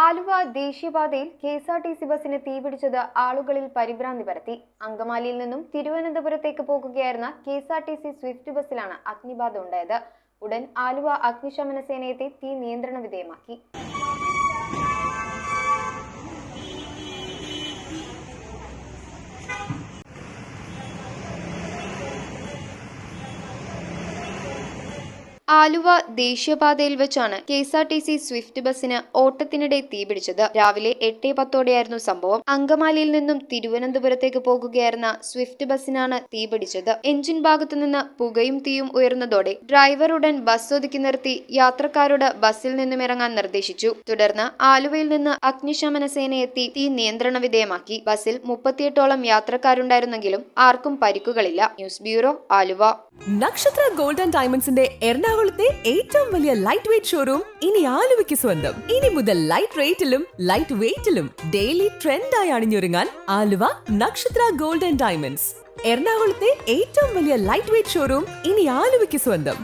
ആലുവ ദേശീയപാതയിൽ കെ.എസ്.ആർ.ടി.സി ബസിന് തീപിടിച്ചത് ആളുകളിൽ പരിഭ്രാന്തി പരത്തി. അങ്കമാലിയിൽ നിന്നും തിരുവനന്തപുരത്തേക്ക് പോകുകയായിരുന്ന കെ.എസ്.ആർ.ടി.സി സ്വിഫ്റ്റ് ബസിലാണ് അഗ്നിബാധ ഉണ്ടായത്. ഉടൻ ആലുവ അഗ്നിശമന സേനയെത്തി തീ നിയന്ത്രണ വിധേയമാക്കി. ആലുവ ദേശീയപാതയിൽ വെച്ചാണ് കെ.എസ്.ആർ.ടി.സി സ്വിഫ്റ്റ് ബസിന് ഓട്ടത്തിനിടെ തീപിടിച്ചത്. രാവിലെ 8:10 സംഭവം. അങ്കമാലിയിൽ നിന്നും തിരുവനന്തപുരത്തേക്ക് പോകുകയായിരുന്ന സ്വിഫ്റ്റ് ബസിനാണ് തീപിടിച്ചത്. എഞ്ചിൻ ഭാഗത്തുനിന്ന് പുകയും തീയും ഉയർന്നതോടെ ഡ്രൈവർ ഉടൻ ബസ് ഒതുക്കി നിർത്തി യാത്രക്കാരോട് ബസിൽ നിന്നും ഇറങ്ങാൻ നിർദ്ദേശിച്ചു. തുടർന്ന് ആലുവയിൽ നിന്ന് അഗ്നിശമന സേനയെത്തി തീ നിയന്ത്രണ വിധേയമാക്കി. ബസിൽ 38ഓളം യാത്രക്കാരുണ്ടായിരുന്നെങ്കിലും ആർക്കും പരിക്കുകളില്ല. News bureau, Aluva. നക്ഷത്ര ഗോൾഡ് ആൻഡ് ഡയമണ്ട്സിന്റെ എറണാകുളത്തെ ഏറ്റവും വലിയ ലൈറ്റ് വെയ്റ്റ് ഷോറൂം ഇനി ആലുവയ്ക്ക് സ്വന്തം. ഇനി മുതൽ ലൈറ്റ് റേറ്റിലും ലൈറ്റ് വെയ്റ്റിലും ഡെയിലി ട്രെൻഡായി അണിഞ്ഞൊരുങ്ങാൻ ആലുവ നക്ഷത്ര ഗോൾഡ് ആൻഡ് ഡയമണ്ട്സ്. എറണാകുളത്തെ ഏറ്റവും വലിയ ലൈറ്റ് വെയ്റ്റ് ഷോറൂം ഇനി ആലുവയ്ക്ക് സ്വന്തം.